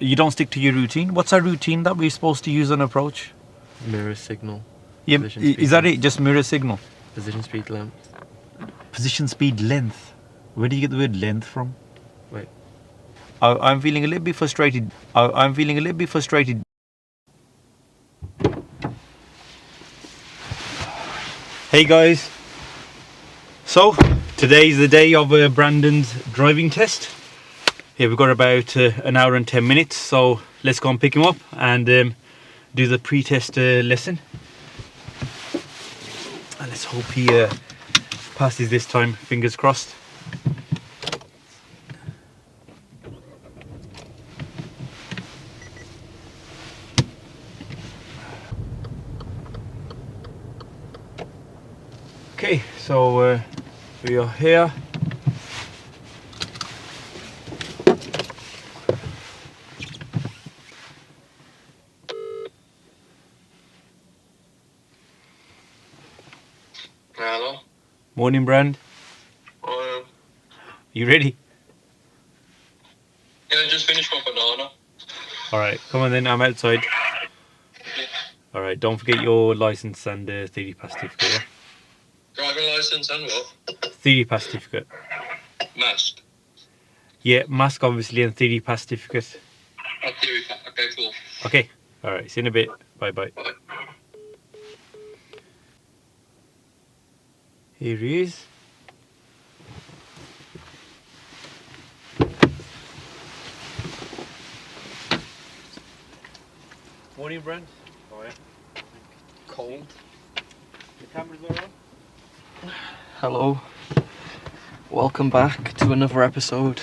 You don't stick to your routine. What's our routine that we're supposed to use on approach? Mirror signal. Yeah, Position, is speed, that length. it? Just mirror signal. Position, speed, length. Position, speed, length. Where do you get the word length from? Wait. I'm feeling a little bit frustrated. I'm feeling a little bit frustrated. Hey guys. So today's the day of Brandon's driving test. Yeah, we've got about an hour and 10 minutes. So let's go and pick him up and do the pre-test lesson. And let's hope he passes this time. Fingers crossed. Okay, so we are here. Hello. Morning, Brand. You ready? Yeah, I just finished my banana. Alright, come on then, I'm outside. Yeah. Alright, don't forget your license and theory pass certificate, yeah? Driving license and what? Theory pass certificate. Mask. Yeah, mask obviously and theory pass certificate. Oh, theory. Okay, cool. Okay, alright, see you in a bit. Bye bye. Bye. Here he is. Morning, Brent. How are you? Cold. The cameras are on? Hello. Welcome back to another episode.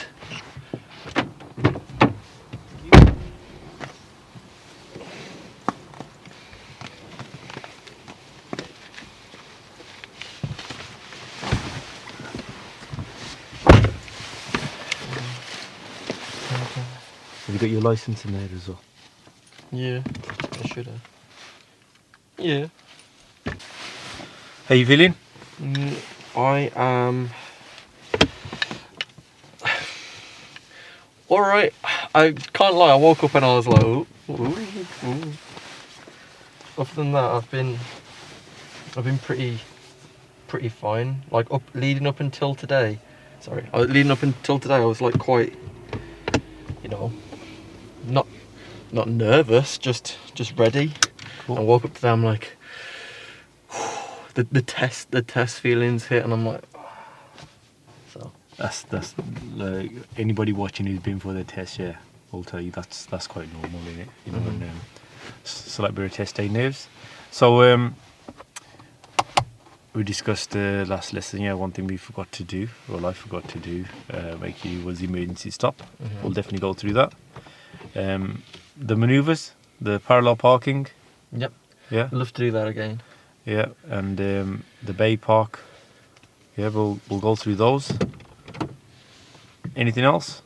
Have you got your license in there as well? Yeah, I should have. Yeah. How you feeling? I am alright. I can't lie, I woke up and I was like, ooh, ooh, ooh. Other than that, I've been pretty fine. Like leading up until today. Leading up until today, I was like quite, not nervous, just ready. Cool. I woke up today, I'm like, the test feelings hit, and I'm like, so. That's like anybody watching who's been for the test, yeah, will tell you that's quite normal, isn't it? You know, Mhm. and so like we're a test day nerves. So we discussed last lesson. Yeah, one thing we forgot to do, well, I forgot to do, was the emergency stop. Mhm. We'll definitely go through that. The manoeuvres, the parallel parking. Yep. Yeah. I'd love to do that again. Yeah, and the bay park. Yeah, we'll go through those. Anything else?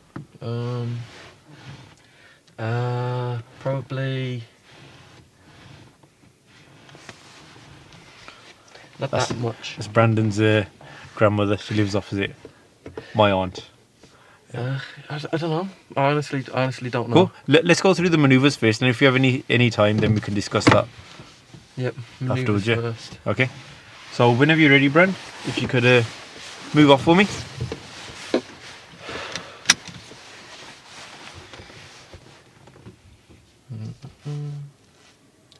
Probably not That's- that much. That's Brandon's grandmother. She lives opposite my aunt. I don't know. I honestly don't know. Cool. Let's go through the manoeuvres first, and if you have any time, then we can discuss that Yep. afterwards. Maneuvers Yeah. first. Okay. So whenever you're ready, Brand, if you could move off for me.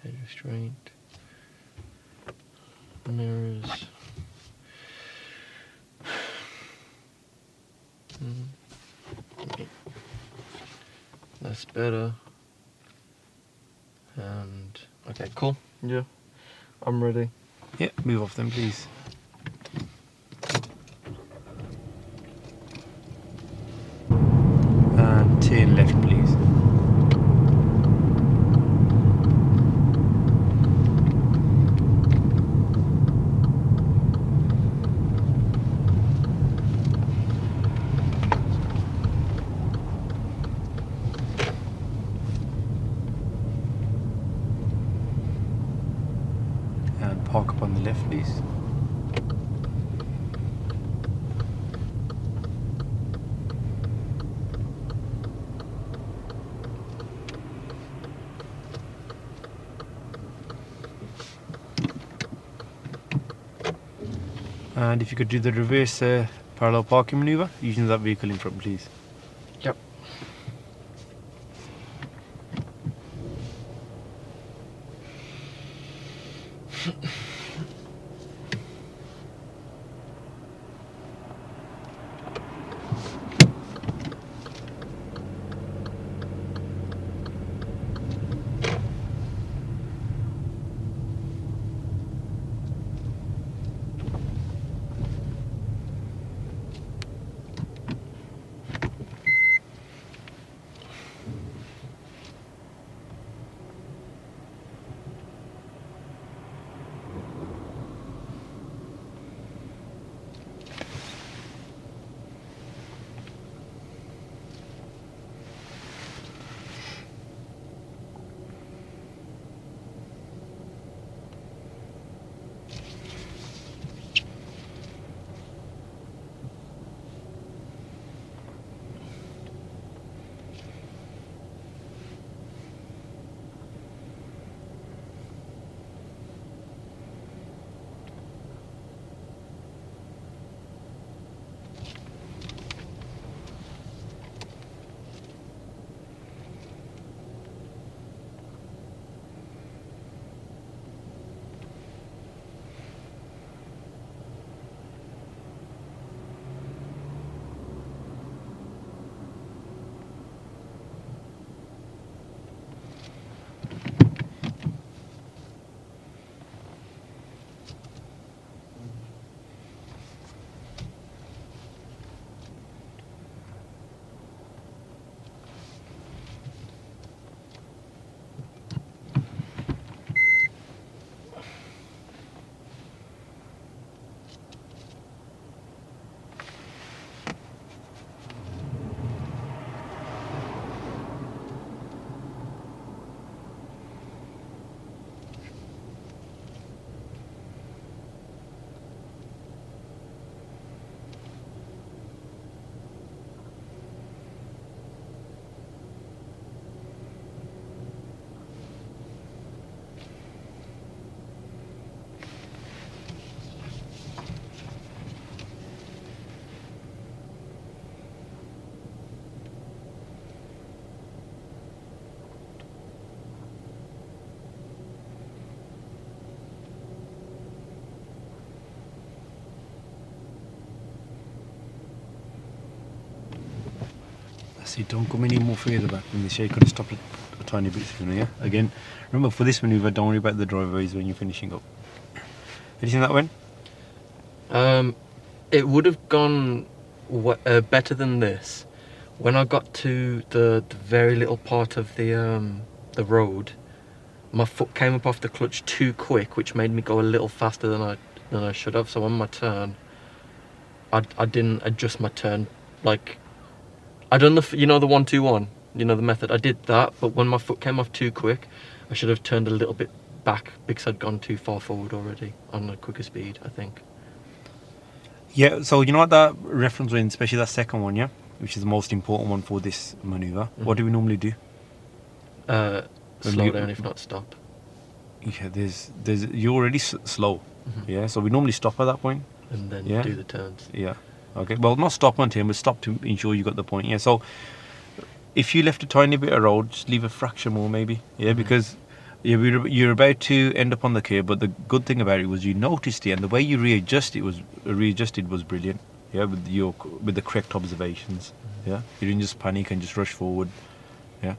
Head restraint. Mirrors. Okay. That's better. And okay, cool. Yeah, I'm ready. Yeah, move off then, please. And turn left, please. And park up on the left, please. And if you could do the reverse parallel parking maneuver using that vehicle in front, please. Yep. See, don't come any more further back from this. You could have stopped it a tiny bit sooner, yeah? Again, remember for this maneuver, don't worry about the driveways when you're finishing up. Finishing that one? It would have gone better than this. When I got to the very little part of the road, my foot came up off the clutch too quick, which made me go a little faster than I should have. So on my turn, I didn't adjust my turn. Like, I done the 1-2-1, the method. I did that, but when my foot came off too quick, I should have turned a little bit back because I'd gone too far forward already on a quicker speed, I think. Yeah, so you know what that reference one, especially that second one, yeah? Which is the most important one for this maneuver. What do we normally do? Slow down, if not stop. Yeah, you're already slow. Yeah, so we normally stop at that point. And then Yeah. do the turns. Yeah. Okay. Well, not stop on him, but stop to ensure you got the point. Yeah. So if you left a tiny bit of road, just leave a fraction more, maybe. Yeah, because you're about to end up on the curb. But the good thing about it was you noticed it, and the way you readjusted was brilliant. Yeah, with the correct observations. Yeah, you didn't just panic and just rush forward. Yeah.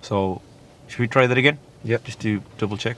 So should we try that again? Yep. Just to double check.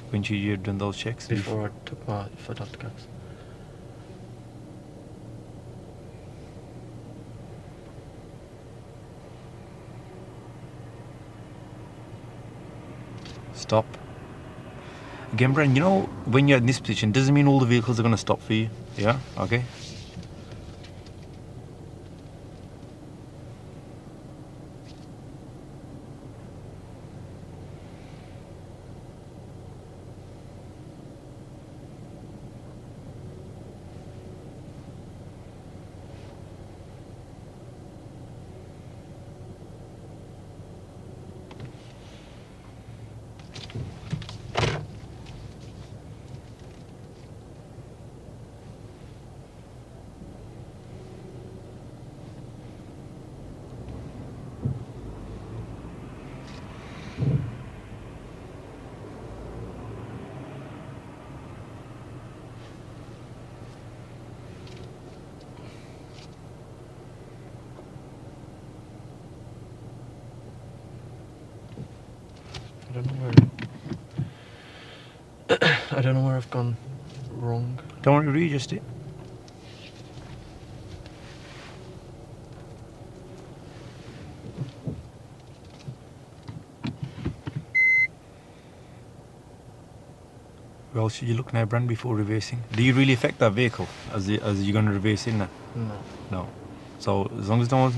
When you've done those checks Before I took my foot off the gas. stop. Again, Bren, you know, when you're in this position, doesn't mean all the vehicles are going to stop for you. Yeah? Okay? I don't know where. I don't know where I've gone wrong. Don't worry, readjust it. Well, should you look now, Bren, before reversing? Do you really affect that vehicle as you're going to reverse in there? No. No. So as long as no one's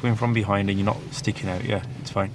coming from behind and you're not sticking out, yeah, it's fine.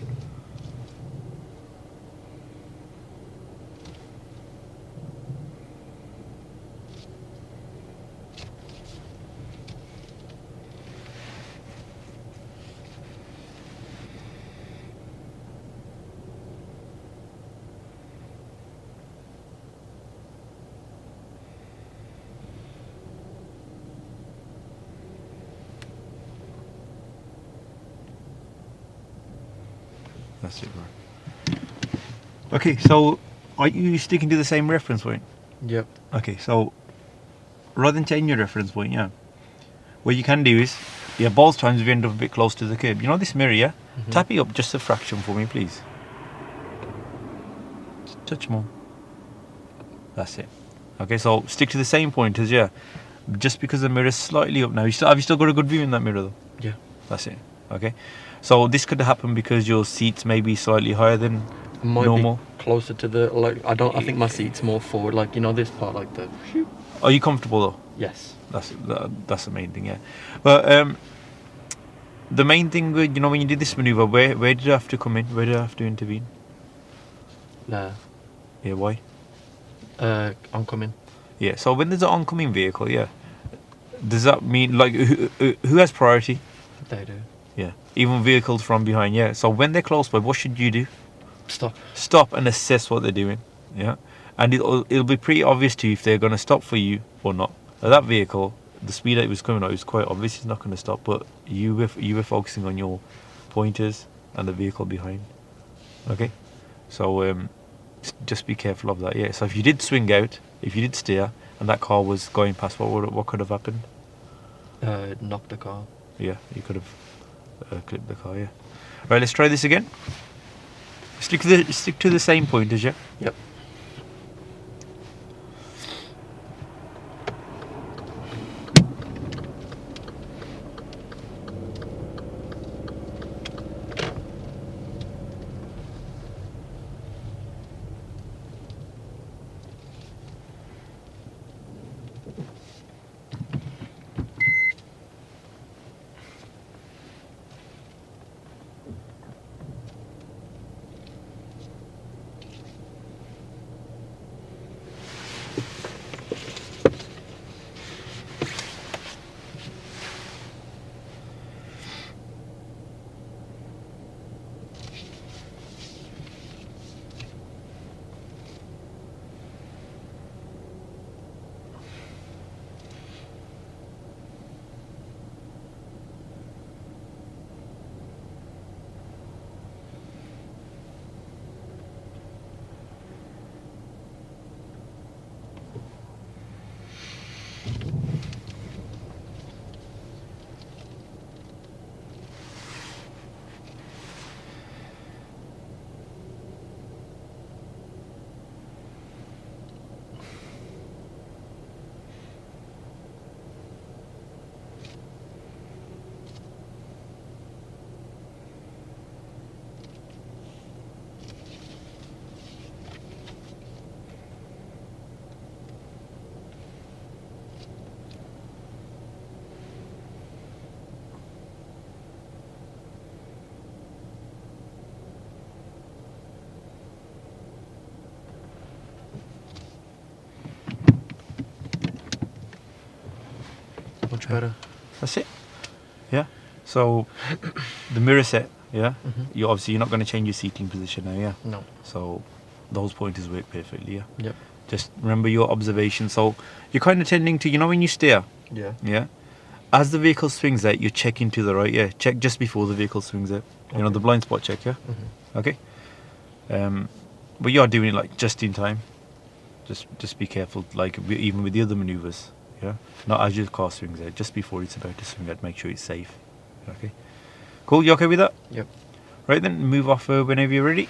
That's it, right. Okay, so are you sticking to the same reference point? Yep. Okay, so rather than changing your reference point, yeah, what you can do is, yeah, both times we end up a bit close to the curb. You know this mirror, yeah? Mhm. Tap it up just a fraction for me, please. Just touch more. That's it. Okay, so stick to the same pointers, yeah. Just because the mirror's slightly up now. Have you still got a good view in that mirror though? Yeah. That's it. Okay. So this could happen because your seats may be slightly higher than Might normal. be closer to the like. I think my seat's more forward. Like this part, like the. Are you comfortable though? Yes. That's the main thing, yeah. But the main thing, when you did this maneuver, where did you have to come in? Where did you have to intervene? Nah. Yeah, why? Oncoming. Yeah. So when there's an oncoming vehicle, yeah, does that mean like who has priority? They do. Yeah. Even vehicles from behind, yeah. So when they're close by, what should you do? Stop. Stop and assess what they're doing. Yeah. And it'll be pretty obvious to you if they're going to stop for you or not. Now, that vehicle, the speed that it was coming at, was quite obvious it's not going to stop. But you were focusing on your pointers and the vehicle behind. Okay. So just be careful of that. Yeah. So if you did swing out, if you did steer, and that car was going past, what could have happened? Knock the car. Yeah, you could have clipped the car. Yeah. Right. Let's try this again. Stick to the same pointers, yeah. Yep. much better. That's it. Yeah. So the mirror set. Yeah. You're not going to change your seating position now. Yeah. No. So those pointers work perfectly. Yeah. Yep. Just remember your observation. So you're kind of tending to, when you steer. Yeah. Yeah. As the vehicle swings out, you're checking to the right. Yeah. Check just before the vehicle swings out. Okay. The blind spot check. Yeah. Okay. But you're doing it like just in time. Just be careful, like even with the other maneuvers. Yeah. Not as your car swings out, just before it's about to swing out. Make sure it's safe. Okay. Cool. You okay with that? Yep. Right then, move off whenever you're ready.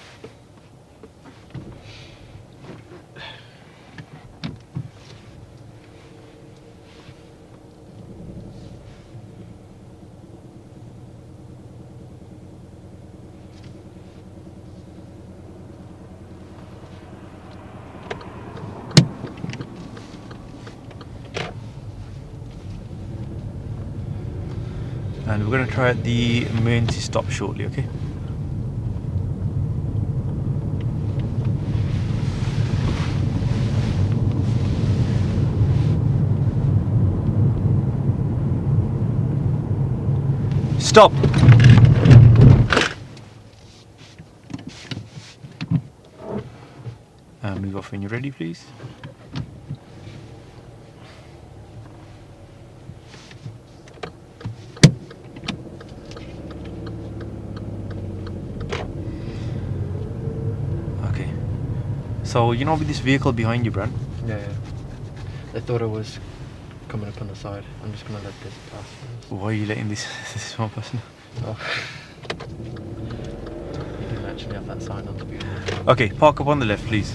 And we're going to try out the emergency stop shortly, okay? Stop! And move off when you're ready, please. Okay. So, with this vehicle behind you, Brand? Yeah. They thought it was coming up on the side. I'm just gonna let this pass first. Why are you letting this one pass now? Oh. You didn't actually have that sign on the vehicle. Okay, park up on the left, please.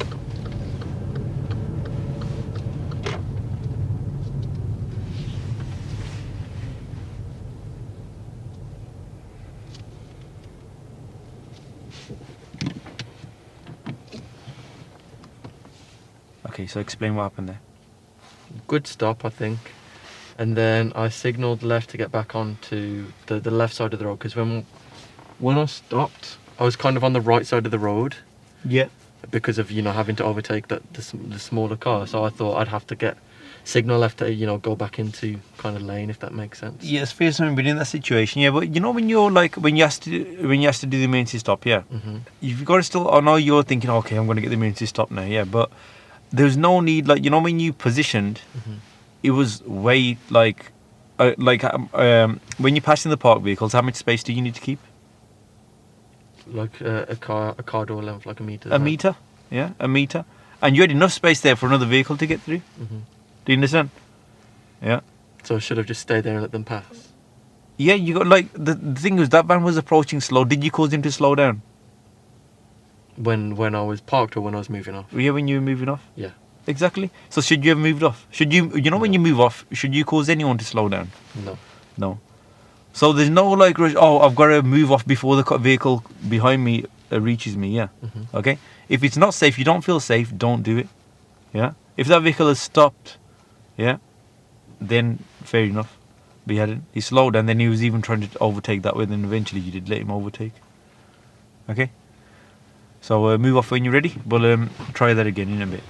Okay, so explain what happened there. Good stop, I think. And then I signalled left to get back onto the left side of the road, because when I stopped, I was kind of on the right side of the road Yeah. because of having to overtake the smaller car. So I thought I'd have to signal left to go back into kind of lane, if that makes sense. Yeah, it's fair to be in that situation, yeah. But when you're when you have to do the emergency stop, yeah, you've got to still. I know you're thinking, okay, I'm going to get the emergency stop now, yeah. But there's no need, when you positioned, it was way when you're passing the parked vehicles, how much space do you need to keep? Like a car door length, like a meter. A meter, yeah, a meter, and you had enough space there for another vehicle to get through. Do you understand? Yeah. So I should have just stayed there and let them pass. Yeah, you got the thing was that van was approaching slow. Did you cause him to slow down? When I was parked or when I was moving off? Yeah, when you were moving off. Yeah. Exactly. So should you have moved off? Should you, when you move off, should you cause anyone to slow down? No. No. So there's no rush, I've got to move off before the vehicle behind me reaches me. Yeah. Okay. If it's not safe, you don't feel safe, don't do it. Yeah. If that vehicle has stopped, yeah, then fair enough. But he slowed and then he was even trying to overtake that way. Then eventually you did let him overtake. Okay. So move off when you're ready. We'll try that again in a bit.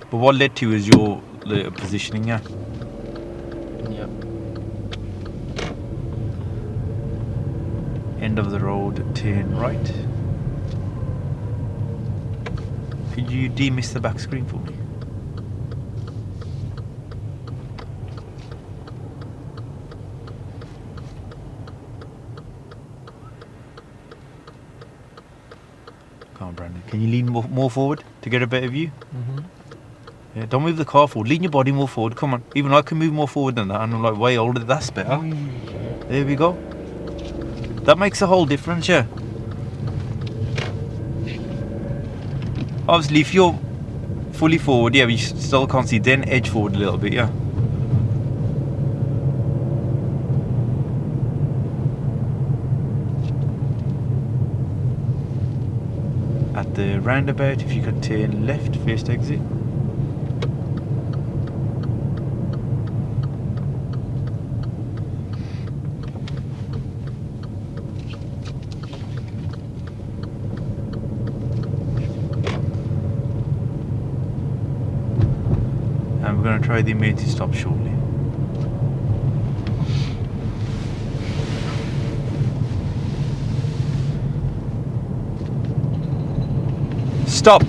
But what led to is your positioning, yeah. Yep. End of the road, turn right. Could you demist the back screen for me? Come on, Brandon. Can you lean more forward to get a better view? Yeah, don't move the car forward. Lean your body more forward. Come on. Even I can move more forward than that. And I'm like way older. That's better. There we go. That makes a whole difference, yeah. Obviously, if you're fully forward, yeah, but you still can't see, then edge forward a little bit, yeah. At the roundabout, if you could turn left, first exit. going to try the emergency stop shortly. Stop!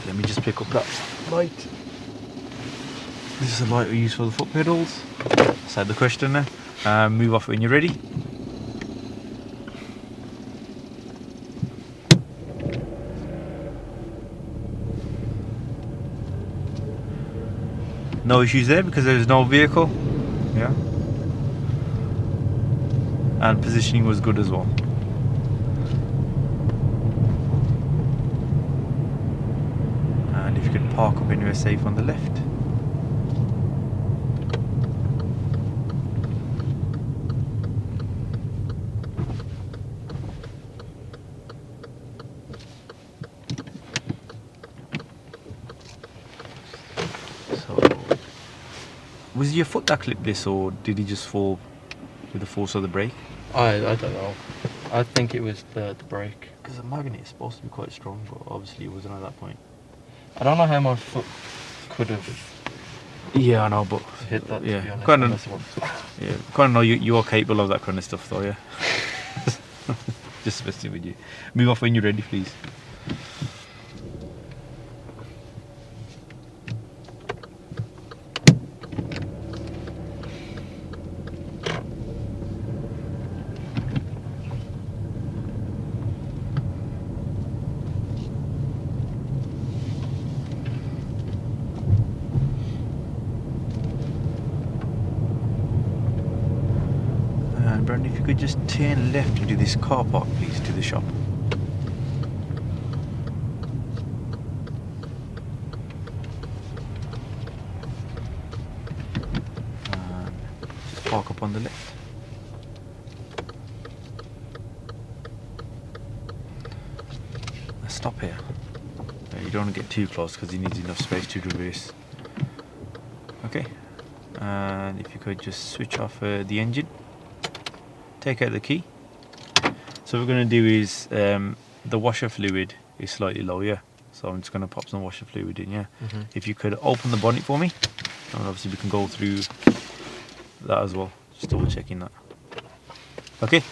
Let me just pick up that light. This is the light we use for the foot pedals. Side the question now. Move off when you're ready. No issues there because there's no vehicle. Yeah. And positioning was good as well. And if you could park up anywhere safe on the left. Was your foot that clipped this, or did he just fall with the force of the brake? I don't know. I think it was the brake. Because the magnet is supposed to be quite strong, but obviously it wasn't at that point. I don't know how my foot could have Yeah, I know, but hit that. yeah, To be honest, kind unless of. it was- Yeah, kind of know you are capable of that kind of stuff, though. Yeah. Just messing with you. Move off when you're ready, please. Brandon, if you could just turn left into this car park, please, to the shop. Just park up on the left. Now stop here. You don't want to get too close because he needs enough space to reverse. Okay. And if you could just switch off the engine. Take out the key. So what we're going to do is the washer fluid is slightly low, yeah. So I'm just going to pop some washer fluid in, yeah. If you could open the bonnet for me, and obviously we can go through that as well. Just double checking that. Okay.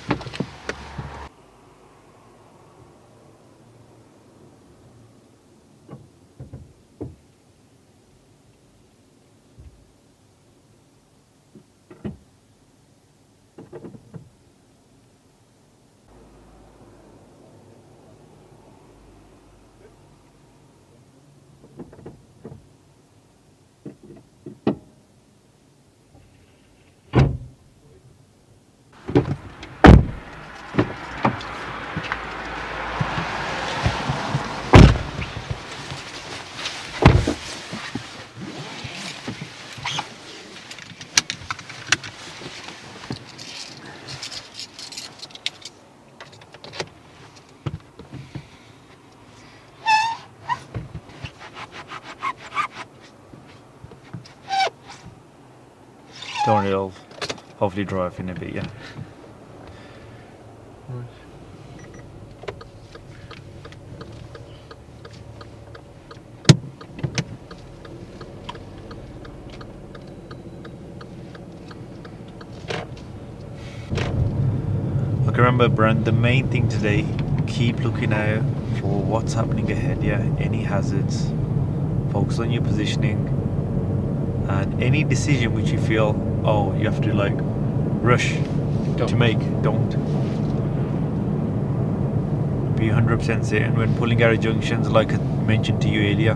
Don't worry, I'll hopefully drive in a bit, yeah. Look, remember, Brand, the main thing today, keep looking out for what's happening ahead, yeah. Any hazards, focus on your positioning, and any decision which you feel, oh, you have to like rush to make, don't. Be 100% certain when pulling out of junctions, like I mentioned to you earlier.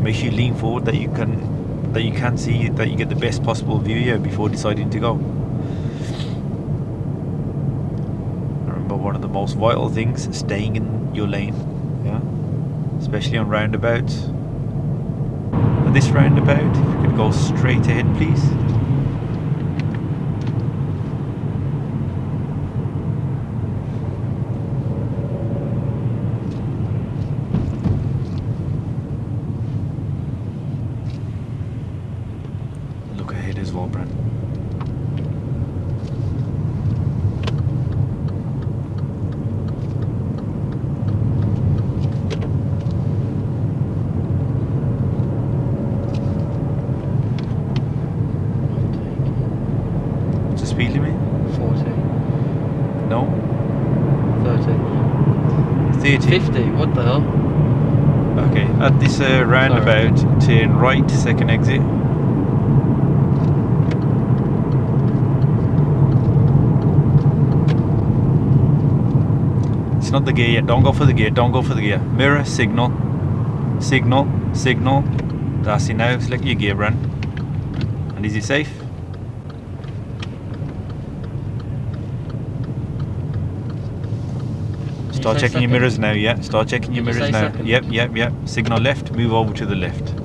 Make sure you lean forward that you can see, that you get the best possible view here before deciding to go. Remember, one of the most vital things, staying in your lane, yeah, especially on roundabouts. And this roundabout, if you could go straight ahead, please. Look ahead as well, Brand. speed limit? 40, No. 30, 30. 50. What the hell? Okay, at this roundabout, turn right, second exit. It's not the gear yet. Don't go for the gear. Don't go for the gear. Mirror, signal, signal, signal. That's it now. Select your gear brand. And is it safe? Start say checking your second? mirrors now, yeah. Start checking your Did you mirrors say now. second? Yep. Signal left, move over to the left.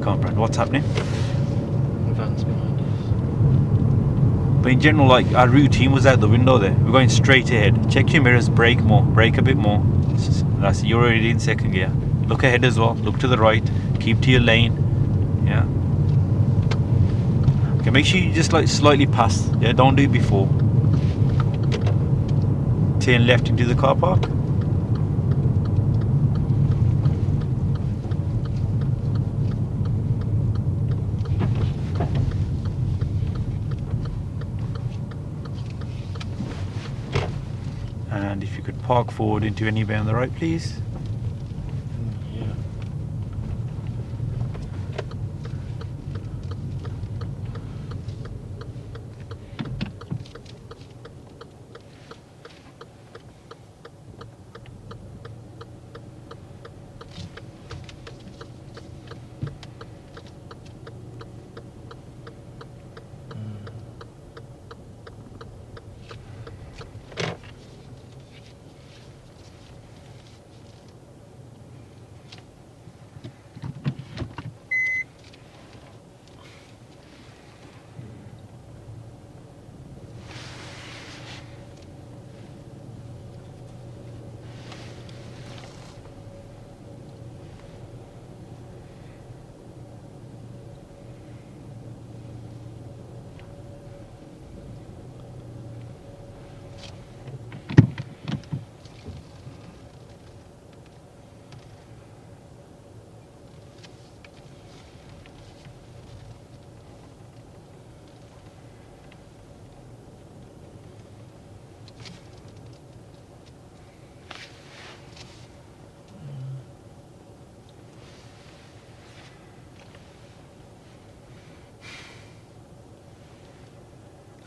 Come on, Brad, what's happening? Van's behind us. But in general, like, our routine was out the window there. We're going straight ahead. Check your mirrors, brake more, brake a bit more. That's it, you're already in second gear. Look ahead as well, look to the right, keep to your lane. Yeah. Okay, make sure you just like slightly pass. Yeah, don't do it before. Turn left into the car park. And if you could park forward into any bay on the right, please. Yeah.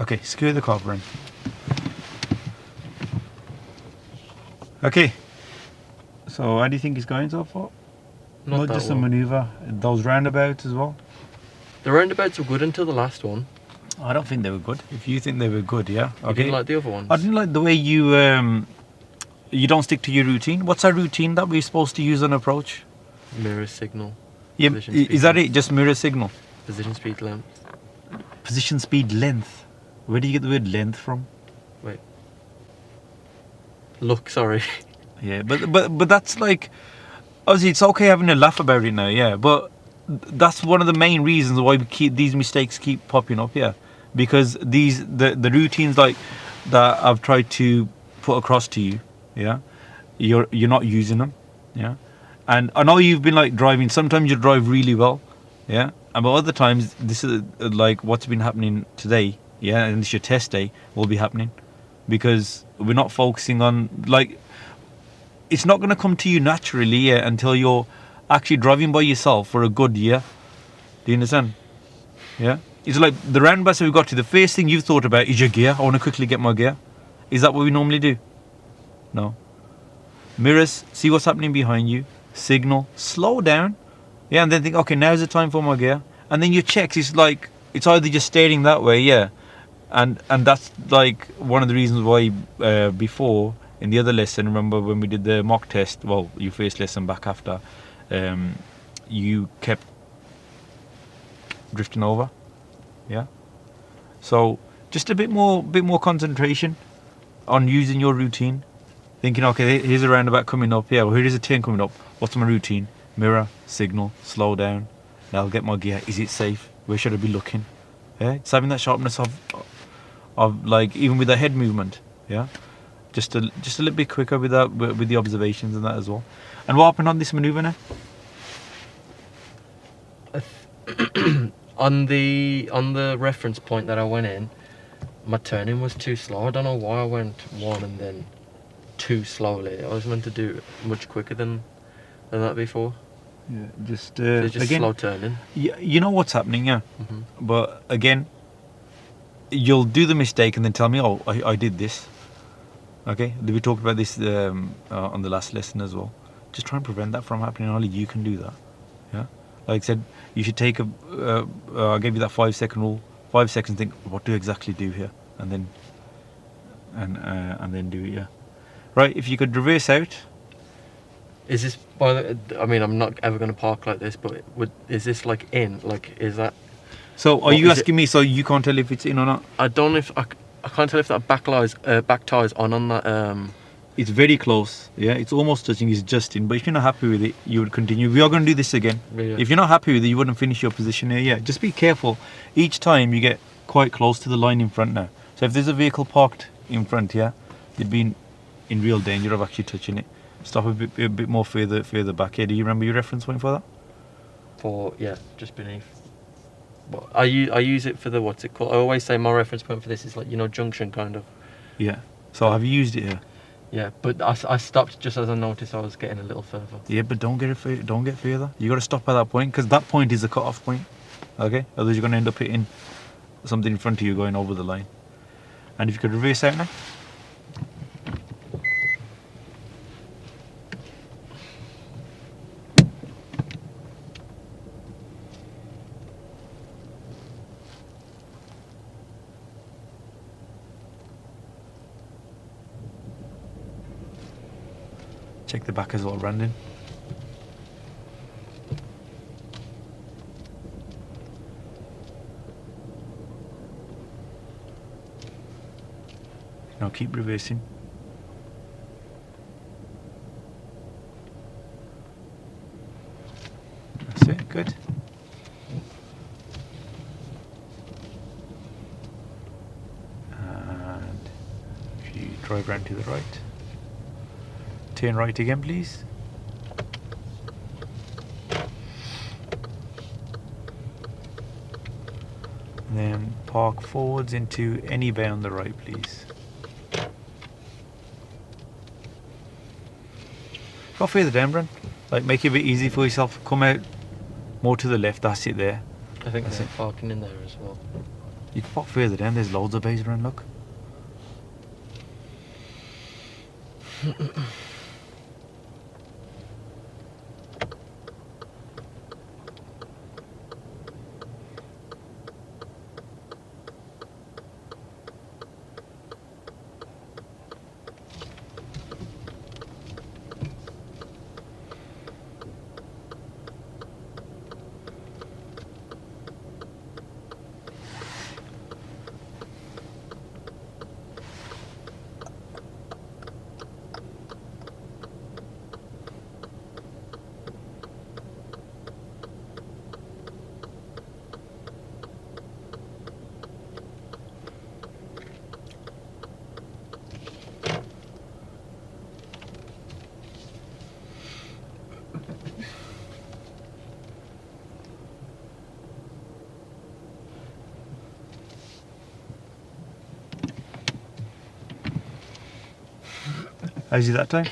Okay, secure the car brand. Okay. So how do you think it's going so far? Not that just a one. maneuver, those roundabouts as well. The roundabouts were good until the last one. I don't think they were good. If you think they were good, yeah. You Okay. didn't like the other ones. I didn't like the way you don't stick to your routine. What's our routine that we're supposed to use on approach? Mirror signal. Yeah, Position is speed that length. it? Just mirror signal. Position speed length. Position speed length. Where do you get the word length from? Wait. Look, sorry. Yeah, but that's like, obviously it's okay having a laugh about it now, yeah. But that's one of the main reasons why we keep these mistakes keep popping up, yeah. Because the routines like that I've tried to put across to you, yeah. You're not using them, yeah. And I know you've been like driving. Sometimes you drive really well, yeah. And but other times this is like what's been happening today, yeah. And this your test day will be happening because we're not focusing on like. It's not going to come to you naturally, yeah, until you're actually driving by yourself for a good year. Do you understand? Yeah. It's like the roundabouts that we got to. The first thing you've thought about is your gear. I want to quickly get my gear. Is that what we normally do? No. Mirrors, see what's happening behind you. Signal, slow down. Yeah, and then think, okay, now's the time for my gear. And then your checks, it's like, it's either just staring that way, yeah. And that's like one of the reasons why before, in the other lesson, remember when we did the mock test, well, your first lesson back after, you kept drifting over, yeah. So just a bit more concentration on using your routine. Thinking, okay, here's a roundabout coming up. Yeah, well, here's a turn coming up. What's my routine? Mirror, signal, slow down. Now I'll get my gear. Is it safe? Where should I be looking? Yeah, it's having that sharpness of like even with the head movement. Yeah, just a little bit quicker with that, with the observations and that as well. And what happened on this maneuver now? On the reference point that I went in, my turning was too slow. I don't know why I went one and then two slowly. I was meant to do it much quicker than that before. Yeah, just So it's just again, slow turning. you know what's happening, yeah. Hmm. But again, you'll do the mistake and then tell me, oh, I did this. Okay, we talked about this on the last lesson as well. Just try and prevent that from happening. Only you can do that. Yeah, like I said, you should take a. I gave you that 5 second rule. 5 seconds. Think, what do I exactly do here, and then and then do it. Yeah, right. If you could reverse out. Is this? I mean, I'm not ever going to park like this, but is this like in? Like, is that? So are What you is asking me? So you can't tell if it's in or not? I don't know if I can't tell if that back tie is on that. It's very close. Yeah, it's almost touching. It's just in. But if you're not happy with it, you would continue. We are going to do this again. Yeah. If you're not happy with it, you wouldn't finish your position here. Yeah, just be careful. Each time you get quite close to the line in front now. So if there's a vehicle parked in front here, you'd be in real danger of actually touching it. Stop a bit more further back here. Do you remember your reference point for that? Just beneath. But I use it for the what's it called? I always say my reference point for this is like junction kind of. Yeah. So have you used it here? Yeah, but I stopped just as I noticed I was getting a little further. Yeah, but don't get further. You got to stop at that point because that point is the cut-off point. Okay. Otherwise, you're going to end up hitting something in front of you going over the line. And if you could reverse out now. Check the back as well, Brandon. Now keep reversing. That's it, good. And if you drive round to the right. Turn right again, please. And then park forwards into any bay on the right, please. Go further down, Bran. Like, make it a bit easy for yourself. Come out more to the left. That's it there. I think That's they're it. parking in there as well. You can park further down. There's loads of bays, Bran. Look. How's it that time?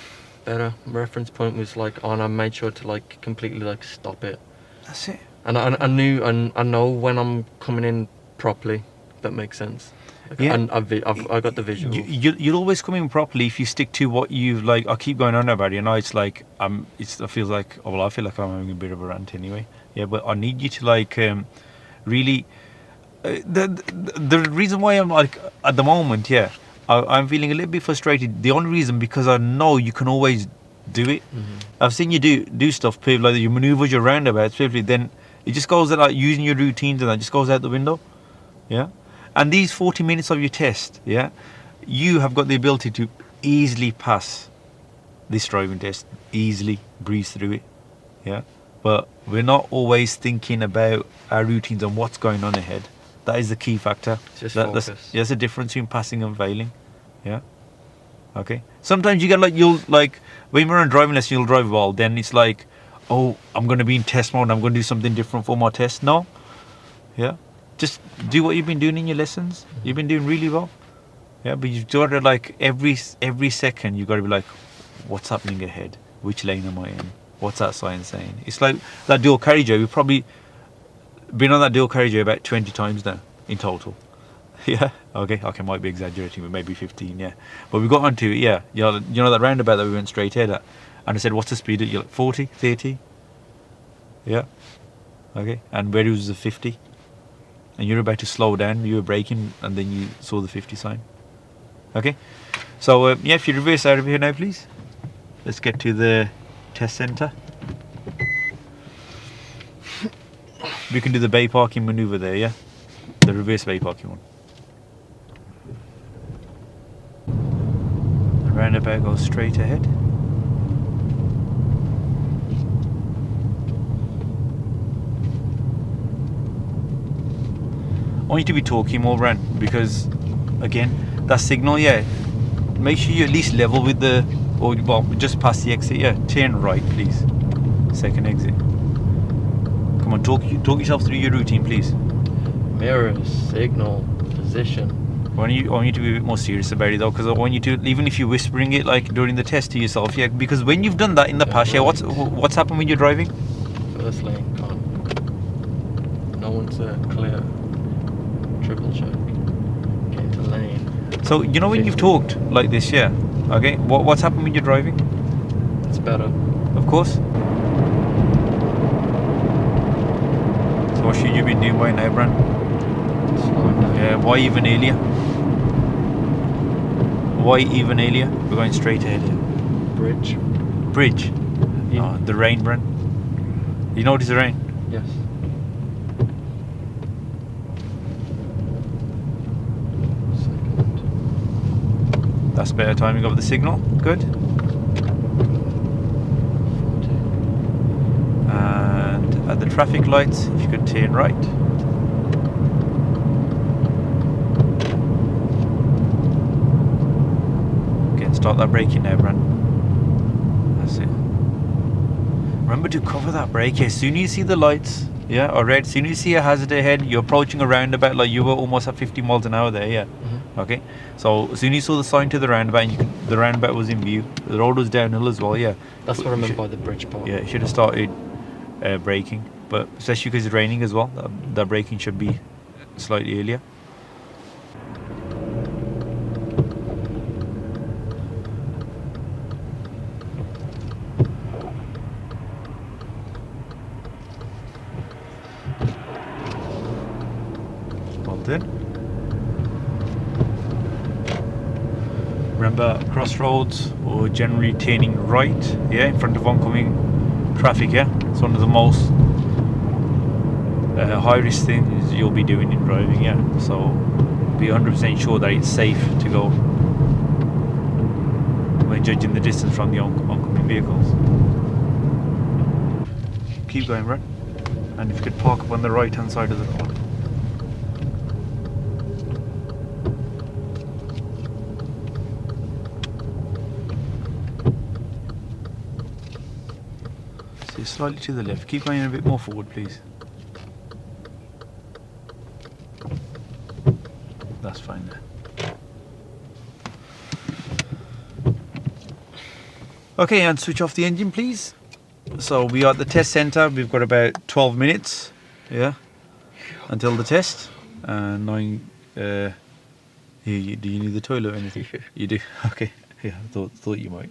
Better. Reference point was like on. I made sure to like completely like stop it. That's it. And I know when I'm coming in properly. That makes sense. Like, Yeah. And I got the visual. You'll always come in properly if you stick to what you've like. I keep going on about it. You know, it's like it feels like. Oh, well, I feel like I'm having a bit of a rant anyway. Yeah, but I need you to like really. The reason why I'm like at the moment, yeah, I'm feeling a little bit frustrated. The only reason because I know you can always do it. Mhm. I've seen you do stuff, people like your maneuvers, your roundabouts, perfectly. Then it just goes like using your routines and that just goes out the window. Yeah. And these 40 minutes of your test, yeah, you have got the ability to easily pass this driving test, easily breeze through it, yeah. But we're not always thinking about our routines and what's going on ahead. That is the key factor. It's just That's focus. there's a difference between passing and failing, yeah. Okay. Sometimes you get like you'll like when we're on driving lesson, you'll drive well. Then it's like, oh, I'm going to be in test mode. I'm going to do something different for my test. No. Yeah, just do what you've been doing in your lessons. You've been doing really well. Yeah, but you've got to like every second you've got to be like, what's happening ahead? Which lane am I in? What's that sign saying? It's like that dual carriageway. We've probably been on that dual carriageway about 20 times now in total. Yeah, okay, might be exaggerating, but maybe 15. Yeah, but we got onto it. Yeah, you know that roundabout that we went straight ahead at, and I said, what's the speed? You're like 40, 30. Yeah, okay, and where it was the 50. And you're about to slow down, you were braking, and then you saw the 50 sign. Okay, so yeah, if you reverse out of here now, please. Let's get to the test centre. We can do the bay parking manoeuvre there, yeah? The reverse bay parking one. The roundabout goes straight ahead. I want you to be talking more, Ran, because again, that signal, yeah, make sure you at least level with the, or well, just past the exit, yeah. Turn right, please. Second exit. Come on, talk yourself through your routine, please. Mirrors, signal, position. I want you to be a bit more serious about it though, because I want you to, even if you're whispering it like during the test to yourself, yeah, because when you've done that in the past, yeah, what's happened when you're driving? First lane, gone. No one's clear. Triple check. Get into lane. So you know when you've talked like this, yeah, okay, what's happened when you're driving? It's better. Of course. So what should you be doing by now, Bran? Slowing down. Yeah, why even earlier? Why even earlier? We're going straight ahead here. Bridge? Yeah. Oh, the rain, Bran. You notice the rain? Yes. Second. That's better timing of the signal. Good. 40. And at the traffic lights, if you could turn right. Again, start that braking now, Bran. That's it. Remember to cover that brake. As soon as you see the lights, yeah, or red, as soon as you see a hazard ahead, you're approaching a roundabout, like you were almost at 50 miles an hour there, yeah. Okay, so as soon as you saw the sign to the roundabout, and the roundabout was in view, the road was downhill as well, yeah. That's what I meant by the bridge part. Yeah, you should have started braking, but especially because it's raining as well, that braking should be slightly earlier. Well done. Remember, crossroads or generally turning right, yeah, in front of oncoming traffic, yeah. It's one of the most high risk things you'll be doing in driving, yeah. So be 100% sure that it's safe to go when judging the distance from the oncoming vehicles. Keep going, Brad. And if you could park up on the right hand side of the road. So slightly to the left. Keep going a bit more forward, please. That's fine there. Okay, and switch off the engine, please. So we are at the test center. We've got about 12 minutes, yeah, until the test. And knowing, do you need the toilet or anything? You do. Okay. Yeah, I thought you might.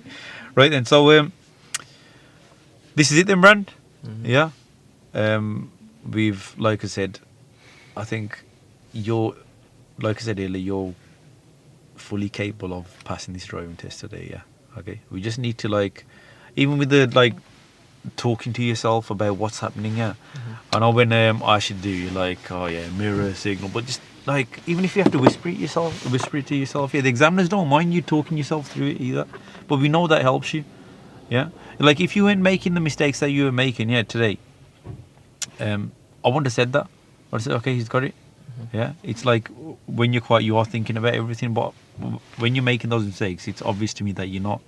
Right then. So this is it then, Brand. Mm-hmm. Yeah. We've, like I said, I think like I said earlier, you're fully capable of passing this driving test today. Yeah. Okay. We just need to even with the talking to yourself about what's happening. Yeah. Mm-hmm. I know when I should do oh yeah, mirror signal, but just even if you have to whisper it to yourself. Yeah. The examiners don't mind you talking yourself through it either, but we know that helps you. Yeah. Like if you weren't making the mistakes that you were making, yeah, today, I wouldn't have said that. I'd have said, okay, he's got it. Mm-hmm. Yeah. It's like when you're quiet, you are thinking about everything, but when you're making those mistakes, it's obvious to me that you're not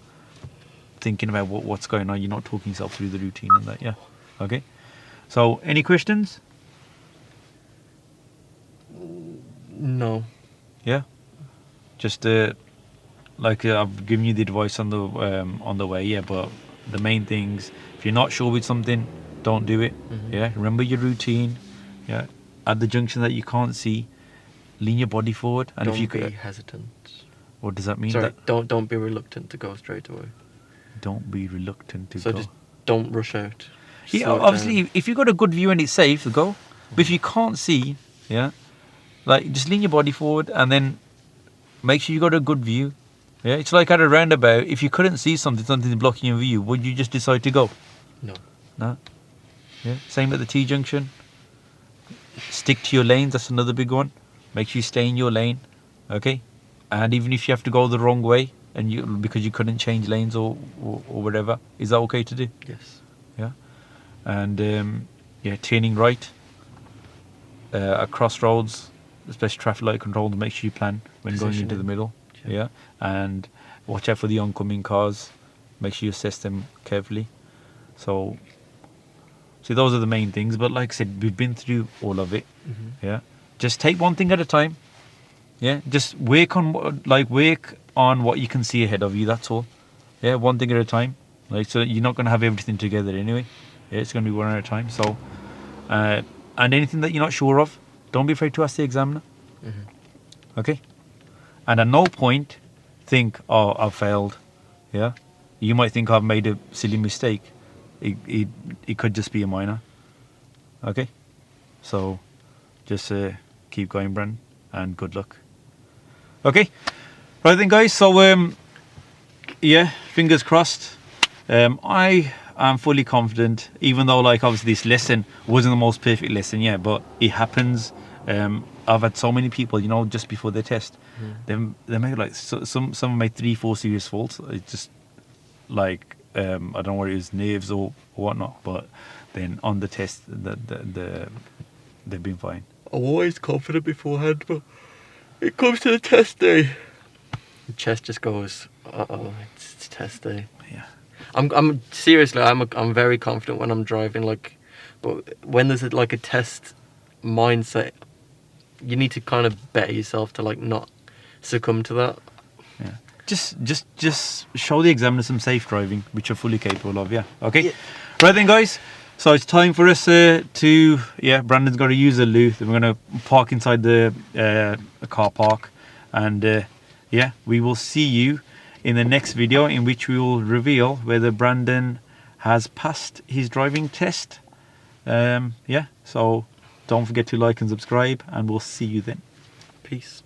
thinking about what's going on. You're not talking yourself through the routine and that. Yeah. Okay. So, any questions? No. Yeah. Just I've given you the advice on the way, yeah. But the main things, if you're not sure with something, don't do it. Yeah. Remember your routine. Yeah. At the junction that you can't see, lean your body forward, and Don't if you be could, hesitant. what does that mean? Sorry, That don't be reluctant to go straight away. don't be reluctant to So go. just don't rush out. Yeah, Slow it obviously, down. if you've got a good view and it's safe, go. But if you can't see, yeah, like just lean your body forward and then make sure you got a good view. Yeah, it's like at a roundabout. If you couldn't see something's blocking your view, would you just decide to go? No. No. Yeah. Same at the T junction. Stick to your lanes. That's another big one. Make sure you stay in your lane. Okay. And even if you have to go the wrong way and because you couldn't change lanes or whatever, is that okay to do? Yes. Yeah. And turning right at crossroads, especially traffic light controls, make sure you plan when going into the Positioning. middle. Yeah. Yeah. And watch out for the oncoming cars. Make sure you assess them carefully. So, see, those are the main things. But like I said, we've been through all of it. Yeah. Just take one thing at a time. Yeah. Just work on what you can see ahead of you. That's all. Yeah. One thing at a time. Like, so you're not going to have everything together anyway. Yeah. It's going to be one at a time. So, and anything that you're not sure of, don't be afraid to ask the examiner. Okay. And at no point think, oh, I've failed. Yeah. You might think I've made a silly mistake. It could just be a minor. Okay. So just keep going, Bren, and good luck. Okay. Right then, guys. So yeah, fingers crossed. I am fully confident, even though like obviously this lesson wasn't the most perfect lesson, yeah, but it happens. I've had so many people, just before their test, they made like some made 3-4 serious faults. It's just like I don't know whether it was nerves or whatnot, but then on the test, they've been fine. I'm always confident beforehand, but it comes to the test day. The chest just goes, it's test day. Yeah. I'm seriously, I'm very confident when I'm driving, like, but when there's a test mindset, you need to kind of better yourself to like not succumb to that. Yeah. Just show the examiner some safe driving, which you're fully capable of. Yeah. Okay. Yeah. Right then, guys. So it's time for us Brandon's got to use a loo. Then we're going to park inside the car park, and we will see you in the next video, in which we will reveal whether Brandon has passed his driving test. So don't forget to like and subscribe, and we'll see you then. Peace.